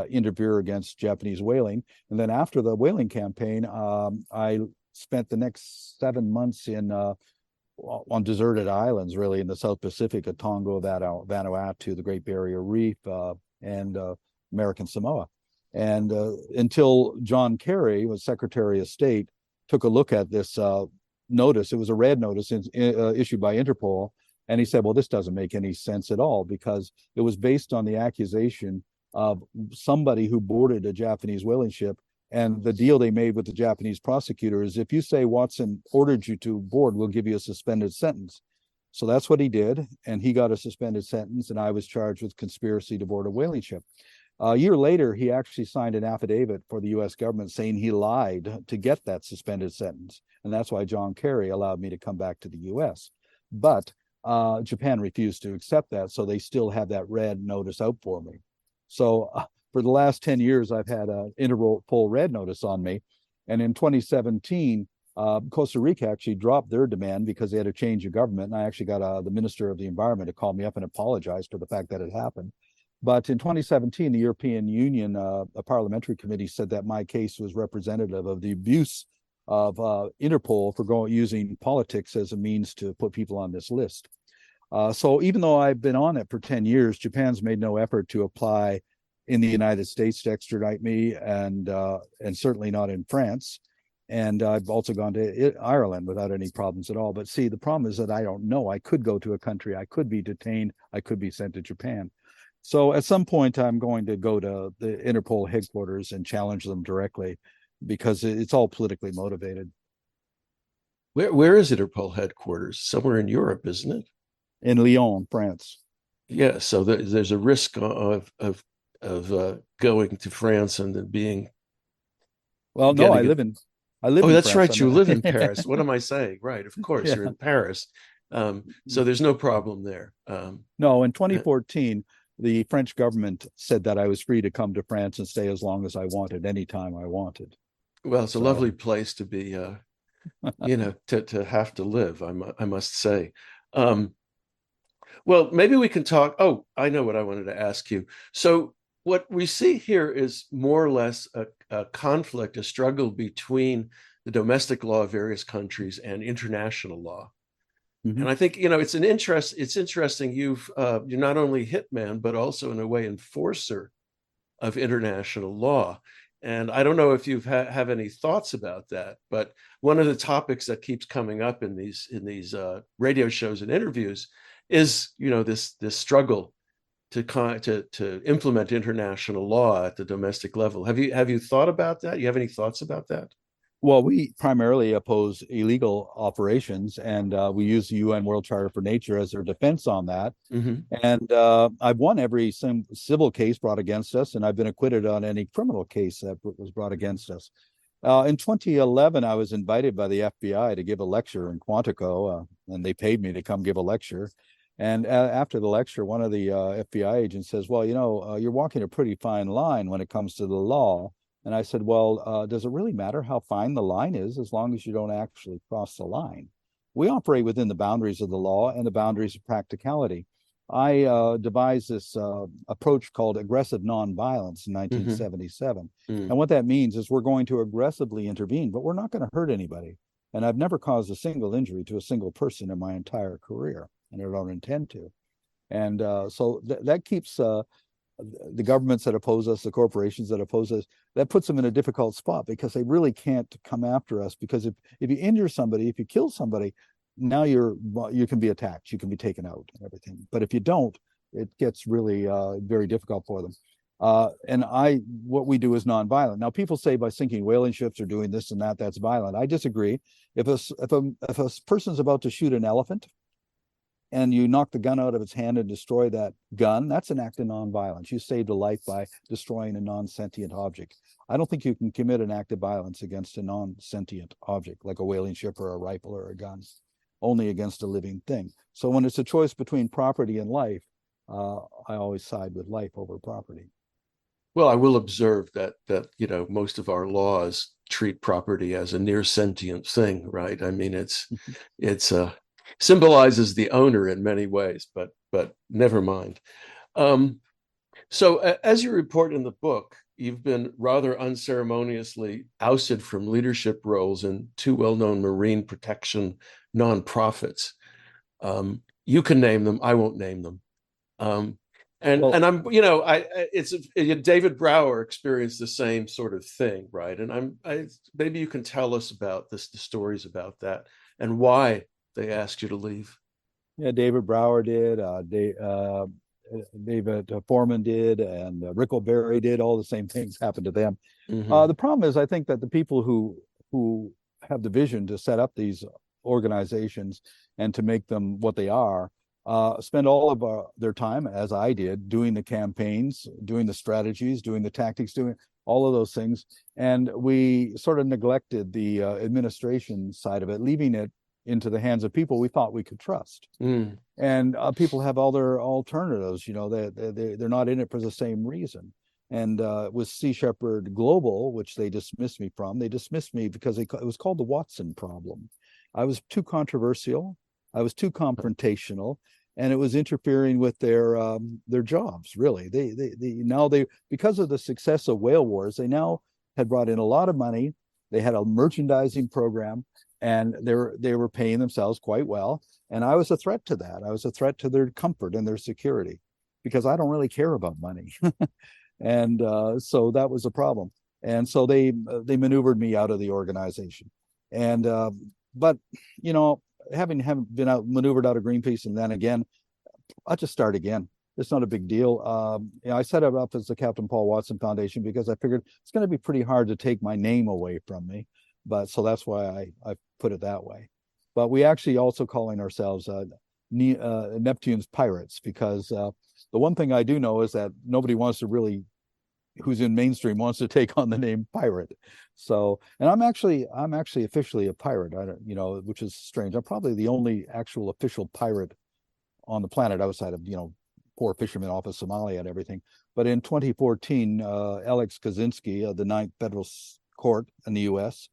interfere against Japanese whaling. And then after the whaling campaign, I spent the next 7 months on deserted islands, really in the South Pacific, at Tonga, Vanuatu, the Great Barrier Reef, and American Samoa. And until John Kerry, was Secretary of State, took a look at this notice. It was a red notice issued by Interpol. And he said, well, this doesn't make any sense at all, because it was based on the accusation of somebody who boarded a Japanese whaling ship And the deal they made with the Japanese prosecutor is if you say Watson ordered you to board, we'll give you a suspended sentence. So that's what he did. And he got a suspended sentence. And I was charged with conspiracy to board a whaling ship. A year later, he actually signed an affidavit for the US government saying he lied to get that suspended sentence. And that's why John Kerry allowed me to come back to the US. But Japan refused to accept that. So they still have that red notice out for me. So for the last 10 years, I've had an Interpol red notice on me. And in 2017, Costa Rica actually dropped their demand because they had a change of government. And I actually got the Minister of the Environment to call me up and apologize for the fact that it happened. But in 2017, the European Union, a parliamentary committee said that my case was representative of the abuse of Interpol for using politics as a means to put people on this list. So even though I've been on it for 10 years, Japan's made no effort to apply in the United States to extradite me, and certainly not in France. And I've also gone to Ireland without any problems at all. But see, the problem is that I don't know. I could go to a country, I could be detained, I could be sent to Japan. So at some point, I'm going to go to the Interpol headquarters and challenge them directly because it's all politically motivated. Where is Interpol headquarters? Somewhere in Europe, isn't it? In Lyon, France. Yeah, so there's a risk of going to France and then being. Well, no, I live in Oh, that's France. right. You live in Paris. What am I saying? Right. Of course, Yeah. you're in Paris. So there's no problem there. No, in 2014, the French government said that I was free to come to France and stay as long as I wanted, anytime I wanted. Well, it's a lovely place to be, to have to live, I must say. Well, maybe we can talk. Oh, I know what I wanted to ask you. So what we see here is more or less a conflict, a struggle between the domestic law of various countries and international law. Mm-hmm. And I think, it's interesting. You're not only hitman, but also in a way enforcer of international law. And I don't know if you have any thoughts about that, but one of the topics that keeps coming up in these radio shows and interviews is, this struggle to implement international law at the domestic level. Have you thought about that? You have any thoughts about that? Well, we primarily oppose illegal operations, and we use the UN World Charter for Nature as our defense on that. Mm-hmm. And I've won every civil case brought against us, and I've been acquitted on any criminal case that was brought against us. In 2011, I was invited by the FBI to give a lecture in Quantico, and they paid me to come give a lecture. And after the lecture, one of the FBI agents says, well, you're walking a pretty fine line when it comes to the law. And I said, well, does it really matter how fine the line is as long as you don't actually cross the line? We operate within the boundaries of the law and the boundaries of practicality. I devised this approach called aggressive nonviolence in 1977. Mm-hmm. And what that means is we're going to aggressively intervene, but we're not going to hurt anybody. And I've never caused a single injury to a single person in my entire career, and I don't intend to. And so that keeps the governments that oppose us, the corporations that oppose us, that puts them in a difficult spot because they really can't come after us. Because if you injure somebody, if you kill somebody, now you can be attacked, you can be taken out and everything. But if you don't, it gets really very difficult for them. And what we do is nonviolent. Now, people say by sinking whaling ships or doing this and that, that's violent. I disagree. If a person's about to shoot an elephant, and you knock the gun out of its hand and destroy that gun, that's an act of nonviolence. You saved a life by destroying a non-sentient object. I don't think you can commit an act of violence against a non-sentient object, like a whaling ship or a rifle or a gun, only against a living thing. So when it's a choice between property and life, I always side with life over property. Well, I will observe that most of our laws treat property as a near sentient thing, right? I mean, it's symbolizes the owner in many ways, but never mind. So as you report in the book, you've been rather unceremoniously ousted from leadership roles in two well-known marine protection nonprofits. You can name them, I won't name them. And I'm, David Brower experienced the same sort of thing, right? And maybe you can tell us about the stories about that and why they asked you to leave. Yeah, David Brower did. David Foreman did, and Rickleberry did. All the same things happened to them. Hmm. The problem is, I think that the people who have the vision to set up these organizations and to make them what they are spend all of their time, as I did, doing the campaigns, doing the strategies, doing the tactics, doing all of those things. And we sort of neglected the administration side of it, leaving it into the hands of people we thought we could trust. Mm. And people have all their alternatives. They're not in it for the same reason. And with Sea Shepherd Global, which they dismissed me from, they dismissed me because it was called the Watson problem. I was too controversial, I was too confrontational, and it was interfering with their jobs. Really, they because of the success of whale wars, they now had brought in a lot of money. They had a merchandising program, and they were paying themselves quite well. And I was a threat to that. I was a threat to their comfort and their security, because I don't really care about money. And so that was a problem. And so they maneuvered me out of the organization. And but having been maneuvered out of Greenpeace, and then again, I'll just start again. It's not a big deal. I set it up as the Captain Paul Watson Foundation because I figured it's going to be pretty hard to take my name away from me. But so that's why I put it that way. But we actually also calling ourselves Neptune's Pirates, because the one thing I do know is that nobody wants to really, who's in mainstream, wants to take on the name pirate. So, and I'm actually officially a pirate. I don't, which is strange. I'm probably the only actual official pirate on the planet outside of, poor fishermen off of Somalia and everything. But in 2014, Alex Kaczynski of the Ninth Federal Court in the U.S.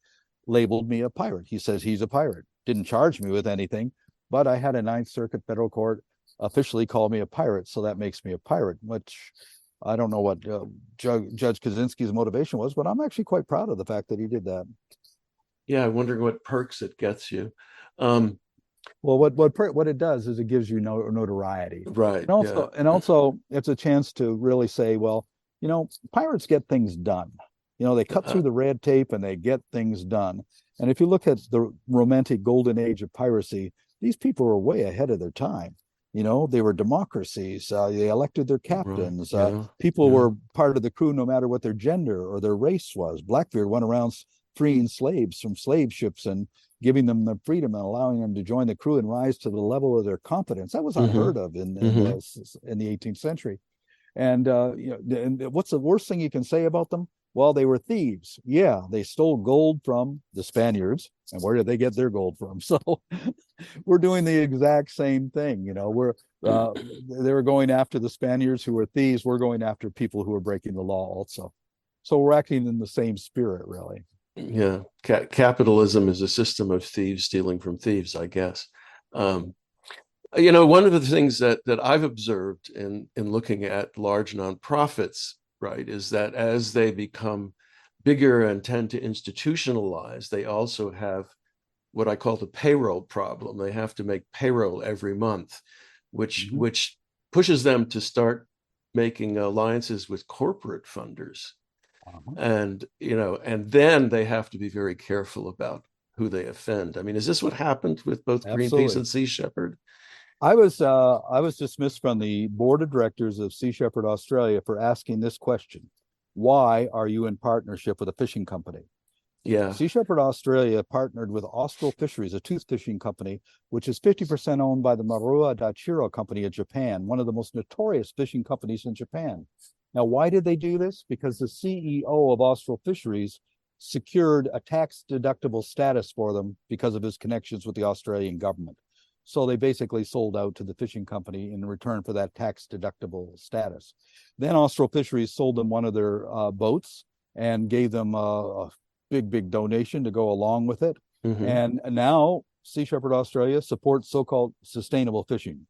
labeled me a pirate. He says he's a pirate. Didn't charge me with anything, but I had a Ninth Circuit Federal Court officially call me a pirate, so that makes me a pirate, which I don't know what Judge Kaczynski's motivation was, but I'm actually quite proud of the fact that he did that. Yeah, I'm wondering what perks it gets you. Well, what it does is it gives you notoriety, Right. Yeah. and also it's a chance to really say, well, pirates get things done. They cut through the red tape and they get things done. And if you look at the romantic golden age of piracy, these people were way ahead of their time. They were democracies. They elected their captains. Right. Yeah. People Yeah. were part of the crew no matter what their gender or their race was. Blackbeard went around freeing slaves from slave ships and giving them the freedom and allowing them to join the crew and rise to the level of their competence. That was unheard of in the 18th century. And and what's the worst thing you can say about them? Well, they were thieves. Yeah, they stole gold from the Spaniards. And where did they get their gold from? So we're doing the exact same thing. They were going after the Spaniards who were thieves. We're going after people who are breaking the law also. So we're acting in the same spirit, really. Yeah. Capitalism is a system of thieves stealing from thieves, I guess. One of the things that I've observed in looking at large nonprofits, right, is that as they become bigger and tend to institutionalize, they also have what I call the payroll problem. They have to make payroll every month, which pushes them to start making alliances with corporate funders. And then they have to be very careful about who they offend. I mean, is this what happened with both Greenpeace and Sea Shepherd? I was dismissed from the board of directors of Sea Shepherd Australia for asking this question: why are you in partnership with a fishing company? Yeah. Sea Shepherd Australia partnered with Austral Fisheries, a tooth fishing company, which is 50% owned by the Marua Daichiro company in Japan, one of the most notorious fishing companies in Japan. Now, why did they do this? Because the CEO of Austral Fisheries secured a tax-deductible status for them because of his connections with the Australian government. So they basically sold out to the fishing company in return for that tax-deductible status. Then Austral Fisheries sold them one of their boats and gave them a big donation to go along with it. And now Sea Shepherd Australia supports so-called sustainable fishing.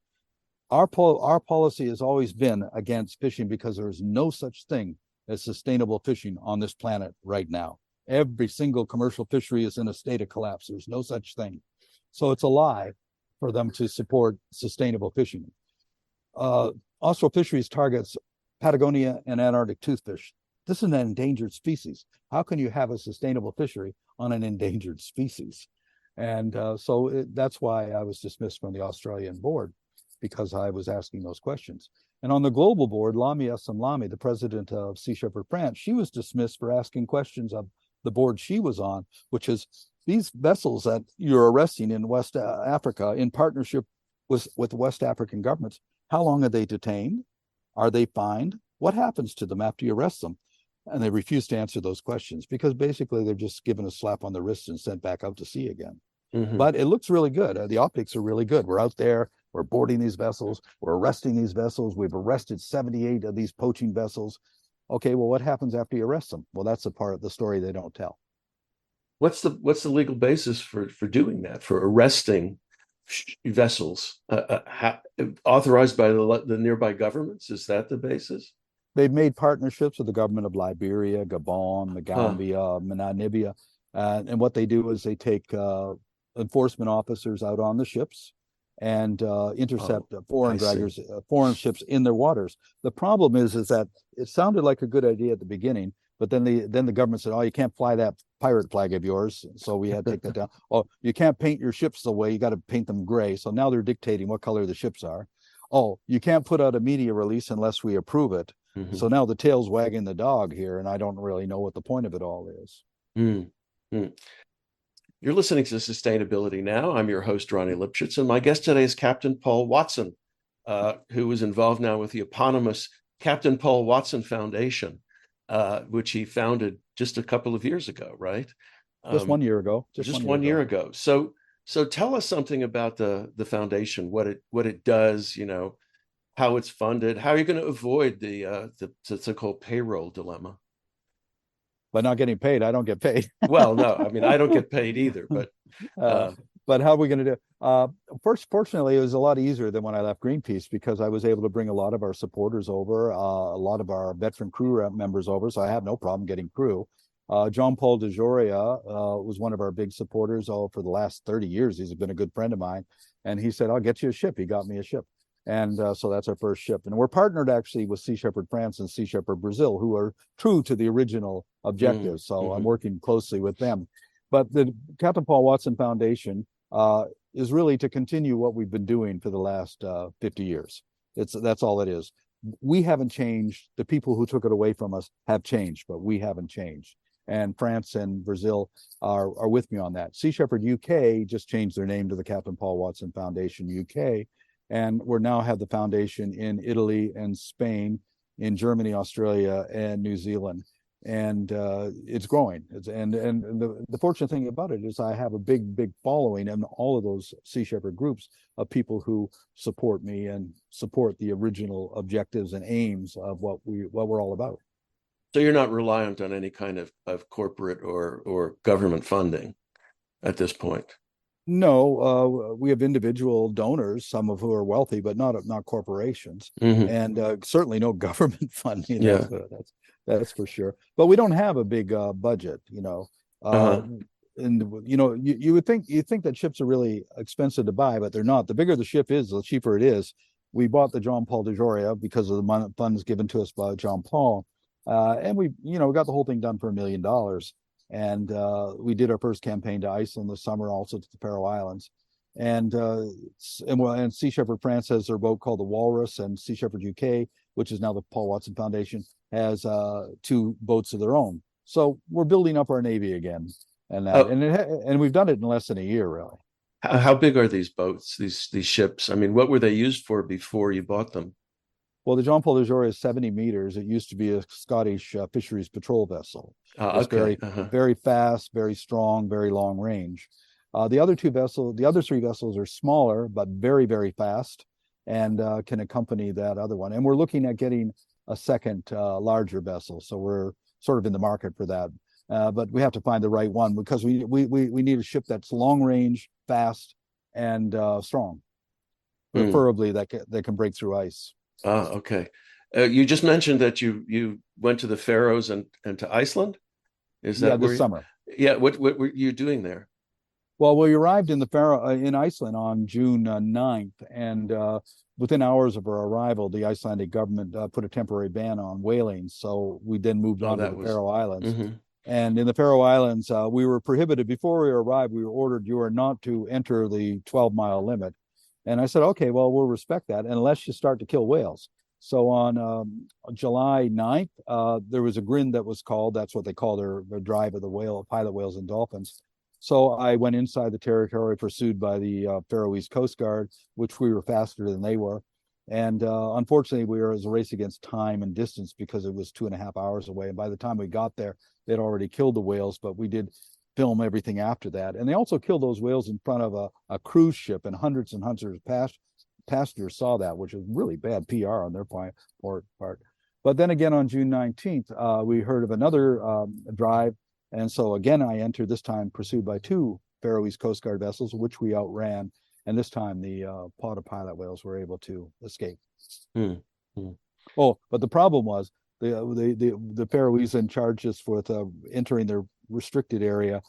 Our policy has always been against fishing because there is no such thing as sustainable fishing on this planet right now. Every single commercial fishery is in a state of collapse. There's no such thing. So it's a lie for them to support sustainable fishing. Austral Fisheries targets Patagonia and Antarctic toothfish. This is an endangered species. How can you have a sustainable fishery on an endangered species? And that's why I was dismissed from the Australian board. because I was asking those questions. And on the global board, Lamia Samlami, the president of Sea Shepherd France, she was dismissed for asking questions of the board she was on, which is these vessels that you're arresting in West Africa in partnership with West African governments. How long are they detained? Are they fined? What happens to them after you arrest them? And they refuse to answer those questions because basically they're just given a slap on the wrist and sent back out to sea again. Mm-hmm. But it looks really good. The optics are really good. We're out there, we're boarding these vessels, we're arresting these vessels. We've arrested 78 of these poaching vessels. Okay, well, what happens after you arrest them? Well, that's a part of the story they don't tell. What's the legal basis for doing that, for arresting vessels authorized by the nearby governments? Is that the basis? They've made partnerships with the government of Liberia, Gabon, the Gambia, Namibia. And what they do is they take enforcement officers out on the ships and intercept foreign draggers, foreign ships in their waters. The problem is that it sounded like a good idea at the beginning, but then the government said, "Oh, you can't fly that pirate flag of yours," so we had to take that down. "Oh, you can't paint your ships the way, you got to paint them gray." So now they're dictating what color the ships are. "Oh, you can't put out a media release unless we approve it." Mm-hmm. So now the tail's wagging the dog here, and I don't really know what the point of it all is. Mm-hmm. You're listening to Sustainability Now. I'm your host, Ronnie Lipschitz, and my guest today is Captain Paul Watson, who is involved now with the eponymous Captain Paul Watson Foundation, which he founded just a couple of years ago, right? Just 1 year ago. Just 1 year ago. So tell us something about the foundation, what it does, how it's funded, how you're going to avoid the so-called payroll dilemma. By not getting paid, I don't get paid. Well, no, I mean, I don't get paid either, but how are we going to do? First, fortunately, it was a lot easier than when I left Greenpeace because I was able to bring a lot of our supporters over, a lot of our veteran crew members over, so I have no problem getting crew. John Paul DeJoria was one of our big supporters for the last 30 years. He's been a good friend of mine, and he said, "I'll get you a ship." He got me a ship. And so that's our first ship. And we're partnered actually with Sea Shepherd France and Sea Shepherd Brazil, who are true to the original objectives. So I'm working closely with them. But the Captain Paul Watson Foundation is really to continue what we've been doing for the last 50 years. That's all it is. We haven't changed. The people who took it away from us have changed, but we haven't changed. And France and Brazil are with me on that. Sea Shepherd UK just changed their name to the Captain Paul Watson Foundation UK. And we now have the foundation in Italy and Spain, in Germany, Australia, and New Zealand. And it's growing. And the fortunate thing about it is I have a big following in all of those Sea Shepherd groups of people who support me and support the original objectives and aims of what we're all about. So you're not reliant on any kind of corporate or government funding at this point? No, we have individual donors, some of who are wealthy, but not corporations, and certainly no government funding. Yeah, that's for sure. But we don't have a big budget, And you would think that ships are really expensive to buy, but they're not. The bigger the ship is, the cheaper it is. We bought the John Paul DeJoria because of the funds given to us by John Paul, and we got the whole thing done for $1 million. And we did our first campaign to Iceland this summer, also to the Faroe Islands. And Sea Shepherd France has their boat called the Walrus, and Sea Shepherd UK, which is now the Paul Watson Foundation, has 2 boats of their own. So we're building up our Navy again, and we've done it in less than a year, really. How big are these boats, these ships? I mean, what were they used for before you bought them? Well, the John Paul DeJoria is 70 meters. It used to be a Scottish fisheries patrol vessel. It's very fast, very strong, very long range. The other 3 vessels are smaller, but very, very fast and can accompany that other one. And we're looking at getting a second larger vessel. So we're sort of in the market for that. But we have to find the right one because we need a ship that's long range, fast, and strong, preferably that can break through ice. Okay. You just mentioned that you went to the Faroes and to Iceland. Is that this summer? Yeah. What were you doing there? Well, we arrived in Iceland on June 9th, and within hours of our arrival, the Icelandic government put a temporary ban on whaling. So we then moved on to the Faroe Islands. And in the Faroe Islands, we were prohibited before we arrived. We were ordered you are not to enter the 12-mile limit. And I said, okay, well, we'll respect that unless you start to kill whales. So on July 9th, there was a grin that was called. That's what they call their drive of the whale, pilot whales and dolphins. So I went inside the territory pursued by the Faroese Coast Guard, which we were faster than they were. And unfortunately, we were as a race against time and distance because it was 2.5 hours away. And by the time we got there, they'd already killed the whales, but we did film everything after that. And they also killed those whales in front of a cruise ship, and hundreds of passengers saw that, which was really bad PR on their part. But then again, on June 19th, we heard of another drive. And so again, I entered, this time pursued by two Faroese Coast Guard vessels, which we outran. And this time the pod of pilot whales were able to escape. Oh, but the problem was the Faroese then charged us with entering their restricted area,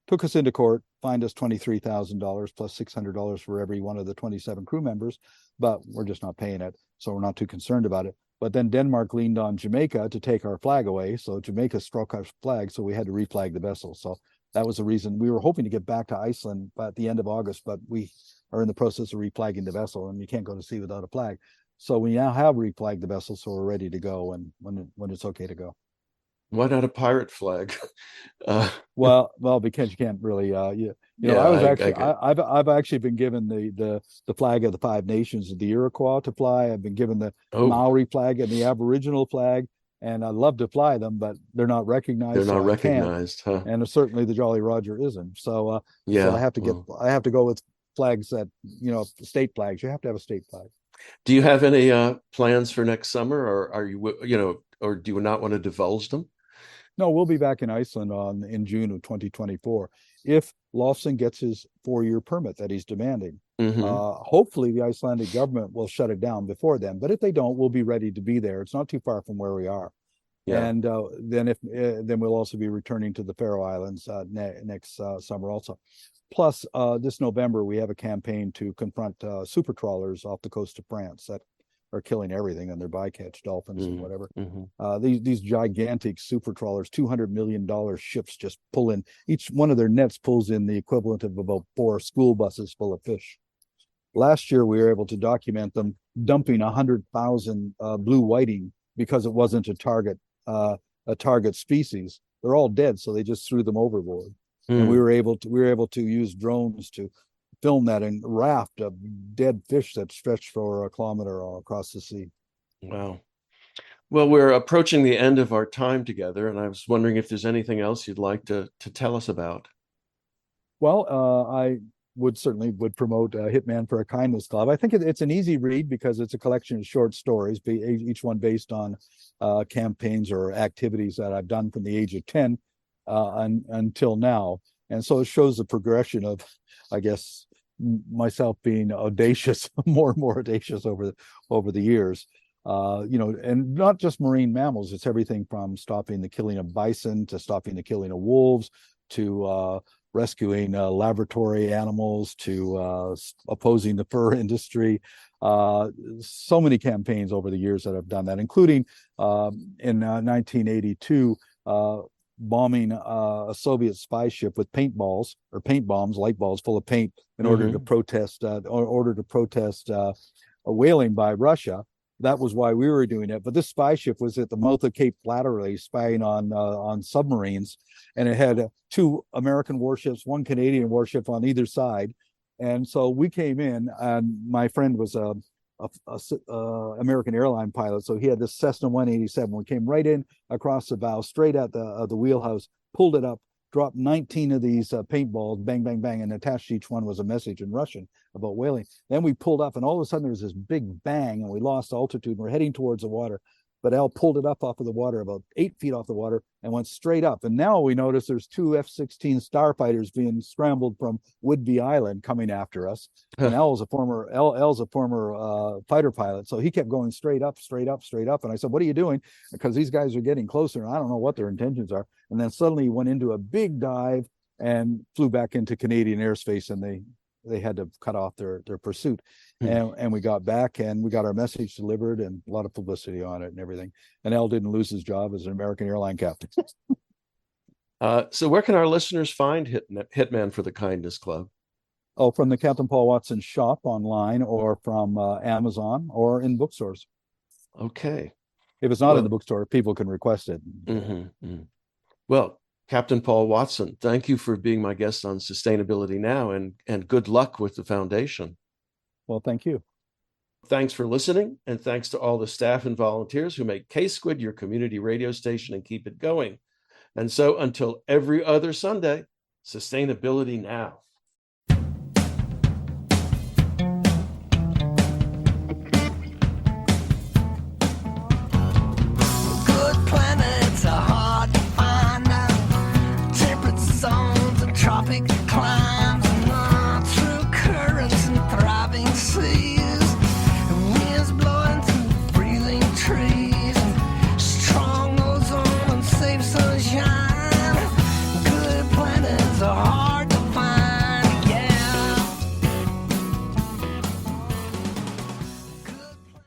took us into court, fined us $23,000 plus $600 for every one of the 27 crew members, but we're just not paying it, so we're not too concerned about it. But then Denmark leaned on Jamaica to take our flag away, so Jamaica struck our flag, so we had to reflag the vessel. So that was the reason. We were hoping to get back to Iceland at the end of August, but we are in the process of reflagging the vessel, and you can't go to sea without a flag. So we now have reflagged the vessel, so we're ready to go and when it's okay to go. Why not a pirate flag? Well, because you can't really, I've actually been given the flag of the Five Nations of the Iroquois to fly. I've been given the Maori flag and the Aboriginal flag, and I love to fly them, but they're not recognized. They're not recognized, huh? And certainly the Jolly Roger isn't. So yeah, so I have to go with flags that, state flags. You have to have a state flag. Do you have any plans for next summer, or are you, or do you not want to divulge them? No, we'll be back in Iceland in June of 2024 if Lofson gets his 4-year permit that he's demanding. Hopefully, the Icelandic government will shut it down before then. But if they don't, we'll be ready to be there. It's not too far from where we are. Yeah. And then we'll also be returning to the Faroe Islands next summer also. Plus, this November, we have a campaign to confront super trawlers off the coast of France that are killing everything on their bycatch, dolphins and whatever. These gigantic super trawlers, $200 million ships just pull in. Each one of their nets pulls in the equivalent of about 4 school buses full of fish. Last year, we were able to document them dumping 100,000 blue whiting because it wasn't a target species. They're all dead, so they just threw them overboard. And we were able to use drones to film that and raft of dead fish that stretched for a kilometer all across the sea. Wow. Well, we're approaching the end of our time together, and I was wondering if there's anything else you'd like to tell us about. Well, I certainly promote Hitman for a Kindness Club. I think it's an easy read because it's a collection of short stories, each one based on campaigns or activities that I've done from the age of 10 until now. And so it shows the progression of, I guess, myself being audacious, more and more audacious over the years. And not just marine mammals. It's everything from stopping the killing of bison to stopping the killing of wolves to rescuing laboratory animals to opposing the fur industry. So many campaigns over the years that I've done that, including in 1982, bombing a Soviet spy ship with paint bombs, light balls full of paint, in order to protest whaling by Russia. That was why we were doing it. But this spy ship was at the mouth of Cape Flattery, spying on submarines, and it had 2 American warships, 1 Canadian warship on either side. And so we came in, and my friend was a American airline pilot, so he had this Cessna 187. We came right in across the bow, straight at the wheelhouse, pulled it up, dropped 19 of these paintballs, bang, bang, bang, and attached to each one was a message in Russian about whaling. Then we pulled up, and all of a sudden there was this big bang, and we lost altitude, and we're heading towards the water. But Al pulled it up off of the water, about 8 feet off the water, and went straight up. And now we notice there's 2 F-16 starfighters being scrambled from Whidbey Island coming after us. And Al's a former fighter pilot, so he kept going straight up, straight up, straight up. And I said, "What are you doing?" Because these guys are getting closer, and I don't know what their intentions are. And then suddenly he went into a big dive and flew back into Canadian airspace, and they had to cut off their pursuit. And we got back, and we got our message delivered, and a lot of publicity on it and everything. And Al didn't lose his job as an American airline captain. So where can our listeners find Hitman for the Kindness Club? Oh, from the Captain Paul Watson shop online or from Amazon or in bookstores. Okay. If it's not in the Well, bookstore, people can request it. well, Captain Paul Watson, thank you for being my guest on Sustainability Now, and good luck with the foundation. Well, thank you. Thanks for listening, and thanks to all the staff and volunteers who make K-Squid your community radio station and keep it going. And so until every other Sunday, Sustainability Now.